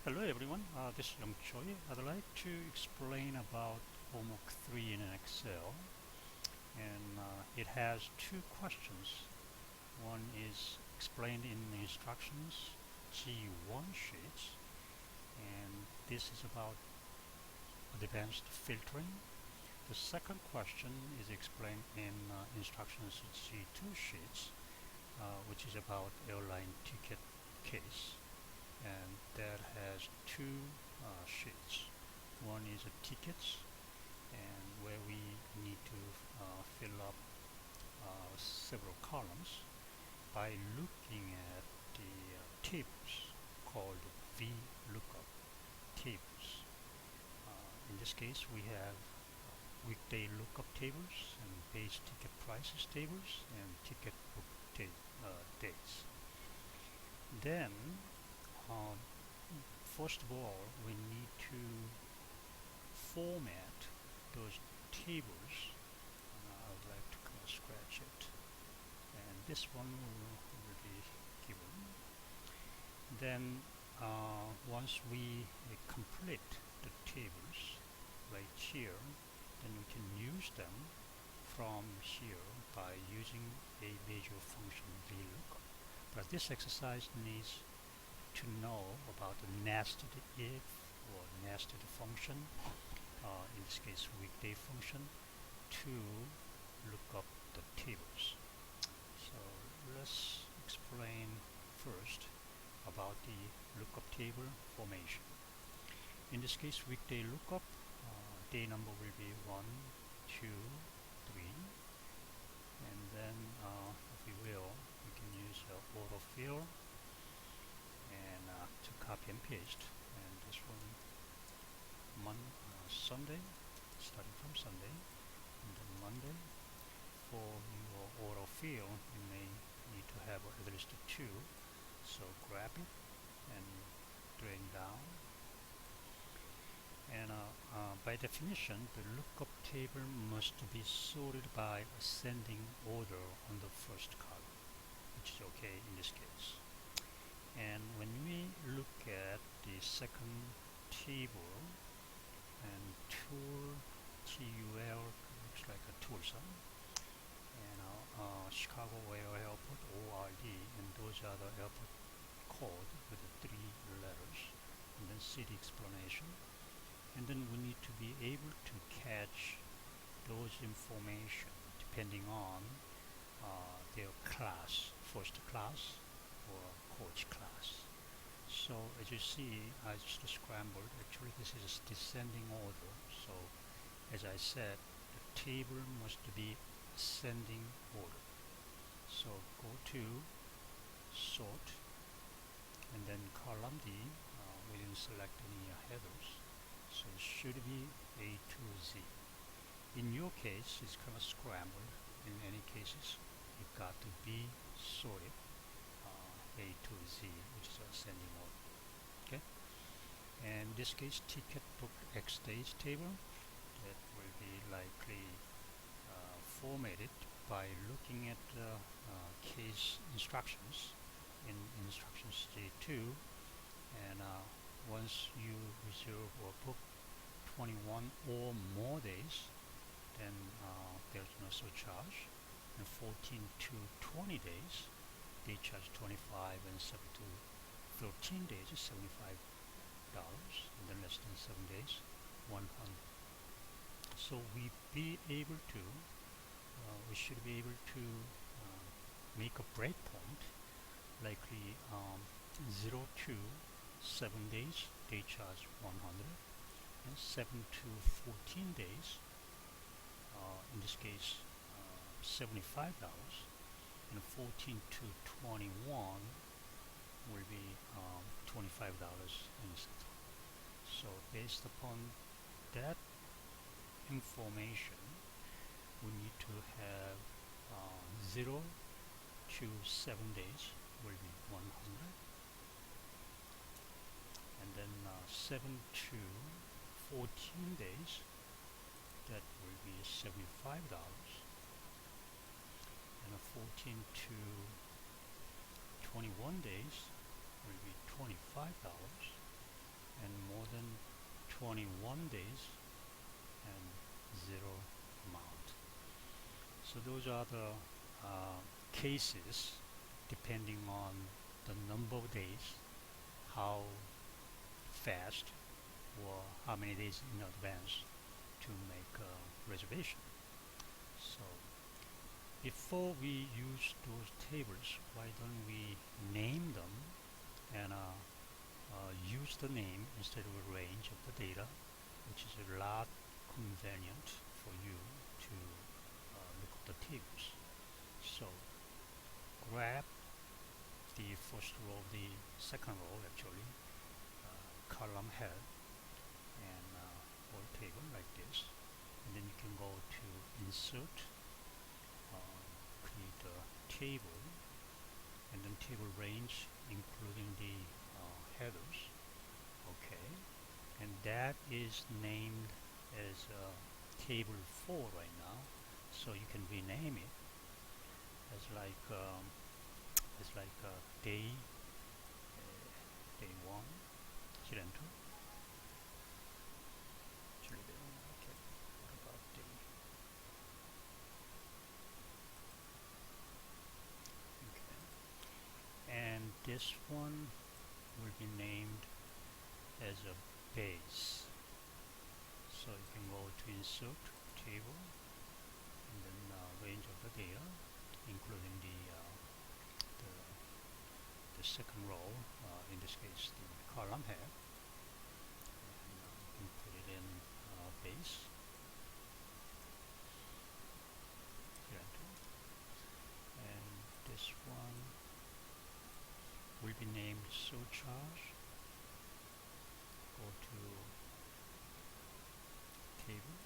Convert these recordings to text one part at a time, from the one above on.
Hello everyone, this is Young Choi. I'd like to explain about homework 3 in Excel, and it has two questions. One is explained in the instructions G1 sheets, and this is about advanced filtering. The second question is explained in instructions G2 sheets, which is about airline ticket case, and that has two sheets. One is tickets, and where we need to fill up several columns by looking at the tables called VLOOKUP tables. In this case, we have weekday lookup tables and base ticket prices tables and ticket book dates. Then, um, first of all, we need to format those tables. I would like to kind of scratch it, and this one will be given. Then once we complete the tables right here, then we can use them from here by using a major function VLOOKUP. But this exercise needs to know about the nested if or nested function, in this case weekday function, to look up the tables. So let's explain first about the lookup table formation. In this case, weekday lookup, day number will be 1, 2, 3, and then if we will, we can use autofill and to copy and paste. And this one, Sunday, starting from Sunday, and then Monday. For your autofill, you may need to have at least 2, so grab it and drag down. And by definition, the lookup table must be sorted by ascending order on the first column, which is okay in this case. And when we look at the second table, and tool, TUL, looks like a tool sign, and Chicago Airport, ORD, and those are the airport code with the 3 letters, and then city explanation. And then we need to be able to catch those information depending on their class, first class or coach class. So as you see, I just scrambled. Actually, this is descending order. So as I said, the table must be ascending order. So go to sort, and then column D. We didn't select any headers, so it should be A to Z. In your case, it's kind of scrambled. In any cases, you've got to be sorted A to Z, which is ascending order. Okay, and in this case, ticket book X days table, that will be likely formatted by looking at case instructions in instructions J2, and once you reserve or book 21 or more days, then there's no surcharge. And 14 to 20 days, they charge 25, and 7 to 13 days is $75, and then less than 7 days, 100. So we should be able to make a breakpoint, likely 0 to 7 days, they charge 100, and 7 to 14 days, in this case $75, and 14 to 21 will be $25. So based upon that information, we need to have 0 to 7 days will be 100, and then 7 to 14 days, that will be $75, and 14 to 21 days will be $25, then 21 days and 0 amount. So those are the cases depending on the number of days, how fast or how many days in advance to make a reservation. So before we use those tables, why don't we name them and use the name instead of a range of the data, which is a lot convenient for you to look up the tables. So grab the first row of the second row, actually, column head, and whole table like this, and then you can go to insert, create a table, and then table range including the headers. Okay, and that is named as table 4 right now, so you can rename it as like day 1. Hit enter. Actually, they don't like it. What about day? Okay, and this one will be named as a base. So you can go to insert table, and then range of the data, including the second row, in this case the column head, and you can put it in base. And this one will be named surcharge. Go to table.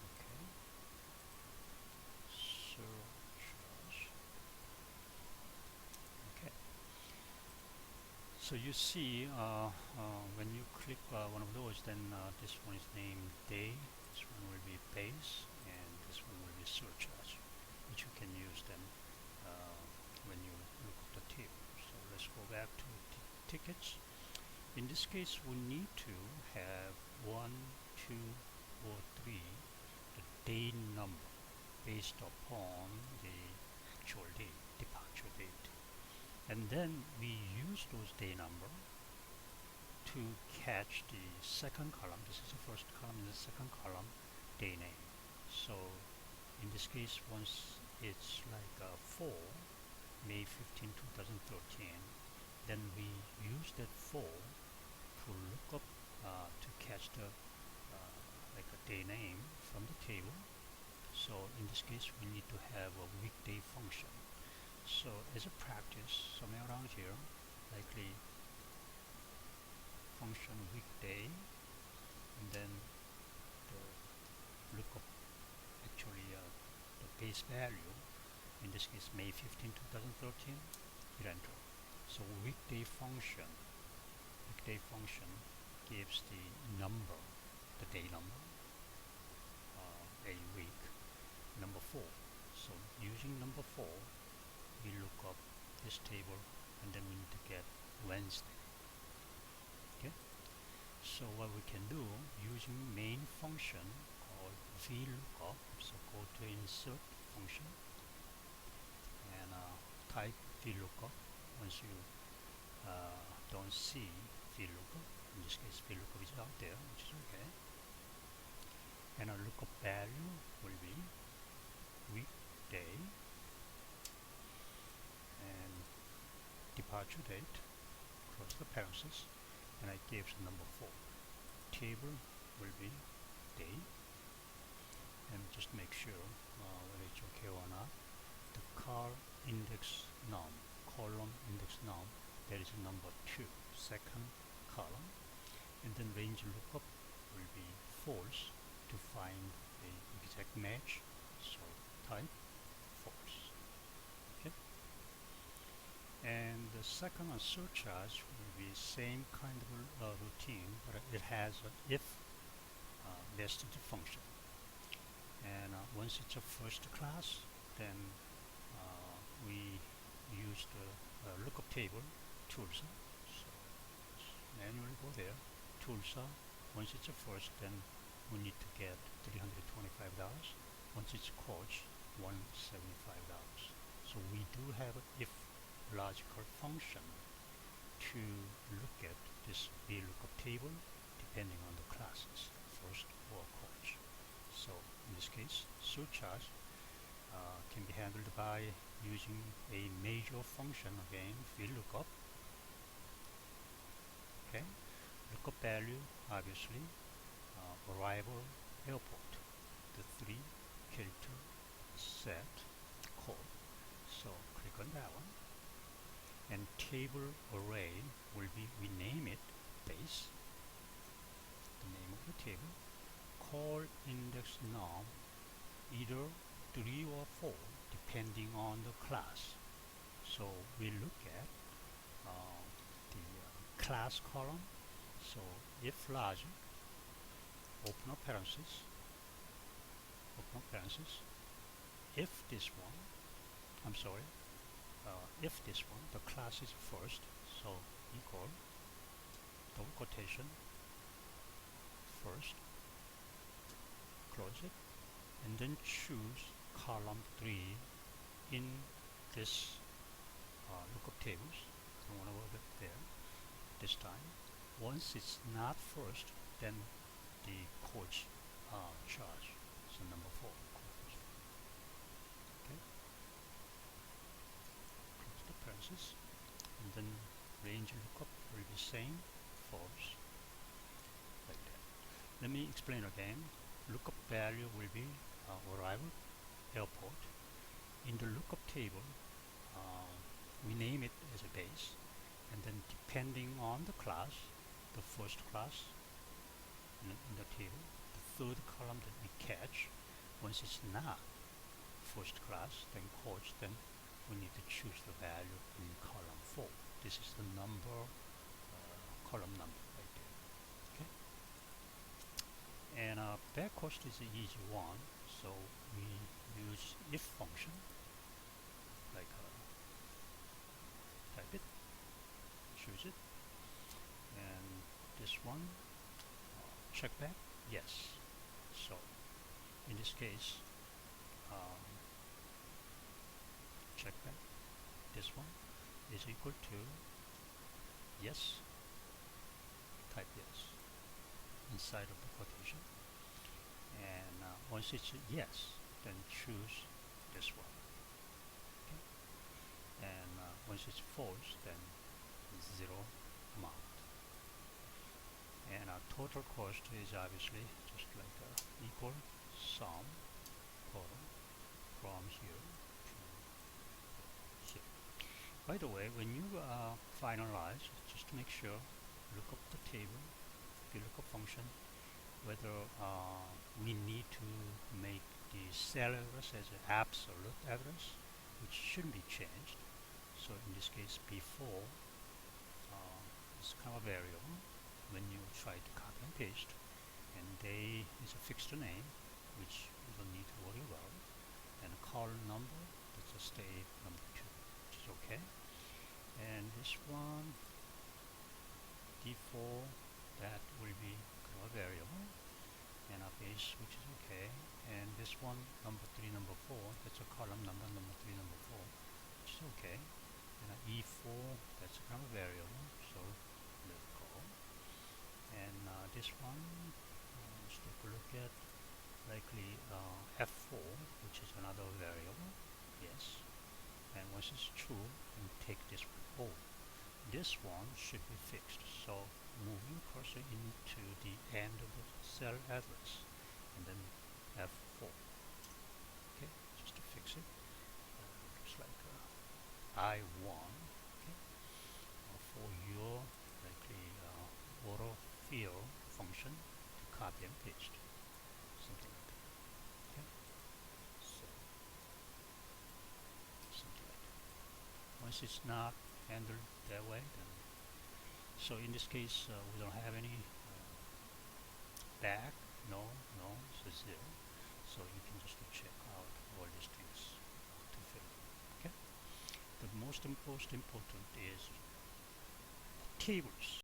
Okay. Surcharge. Okay. So you see, when you click one of those, then this one is named day, this one will be base, and this one will be surcharge, which you can use then when you look at the table. So let's go back to tickets. In this case, we need to have 1, 2, or 3 the day number based upon the actual date, departure date. And then we use those day number to catch the second column. This is the first column, and the second column, day name. So in this case, once it's like 4, May 15, 2013, then we use that 4 to look up to catch the like a day name from the table. So in this case, we need to have a weekday function. So as a practice, somewhere around here, likely function weekday, and then the lookup, actually the base value, in this case May 15, 2013, hit enter. So weekday function gives the number, the day number, a week, number 4. So using number 4, we look up this table, and then we need to get Wednesday. Okay, so what we can do, using main function called VLOOKUP, so go to insert function and type VLOOKUP. Once you don't see VLOOKUP, in this case VLOOKUP is out there, which is okay, and our lookup value will be weekday and departure date, close the parentheses, and I gave number 4. Table will be day, and just make sure whether it's okay or not. The column index num, that is number 2, second column, and then range lookup will be false to find the exact match, so type false. Okay, and the second one, surcharge, will be same kind of routine, but it has an if nested function, and once it's a first class, then we use the lookup table tools. So and manually go there. Tools are, once it's a first, then we need to get $325. Once it's coach, $175. So we do have a if logical function to look at this VLOOKUP table depending on the classes, first or coach. So in this case, surcharge can be handled by using a major function again, VLOOKUP. Okay, lookup value obviously arrival airport, the 3 character set code. So click on that one, and table array will be, we name it base, the name of the table, call index num either 3 or 4 depending on the class. So we look at the class column. So if logic, open up parentheses, if this one, I'm sorry, if this one, the class is first, so equal, double quotation, first, close it, and then choose column 3 in this lookup tables. I don't want to work it there this time. Once it's not first, then the coach charge, so number 4. Okay, close the parentheses, and then range lookup will be same, false, like that. Let me explain again. Lookup value will be arrival airport. In the lookup table, we name it as a base, and then depending on the class, the first class in the table, the third column that we catch, once it's not first class, then coach, then we need to choose the value in column 4. This is the number, column number right there. Okay. And back cost is an easy one, so we use if function, like type it, choose it, and this one, check back, yes. So in this case, check back, this one is equal to yes, type yes inside of the quotation, and once it's yes, then choose this one. Okay. And once it's false, then 0 amount. And our total cost is obviously just like equal sum total from here to here. By the way, when you finalize, just to make sure, look up the table, the lookup function, whether we need to make the cell address as an absolute address, which shouldn't be changed. So in this case, before is kind of variable when you try to copy and paste, and day is a fixed name, which you don't need to worry about, and a column number, let's just stay number 2, which is okay. And this one, default, that will be kind of variable, and a base, which is okay. And this one, number 3, number 4, that's a column number, number 3, number 4, which is okay. And an E4, that's a kind of variable, so let it go. And this one, let's take a look at likely F4, which is another variable, yes. And once it's true, then take this one. Oh, this one should be fixed. So moving cursor into the end of the cell address, and then F4. Okay, just to fix it. Looks like I1. Okay, for your likely autofill function to copy and paste, something like that. Okay, so something like that. Once it's not handled that way, then so in this case we don't have any back, no, so 0. So you can just check out all these things to fill. Okay. The most important is tables.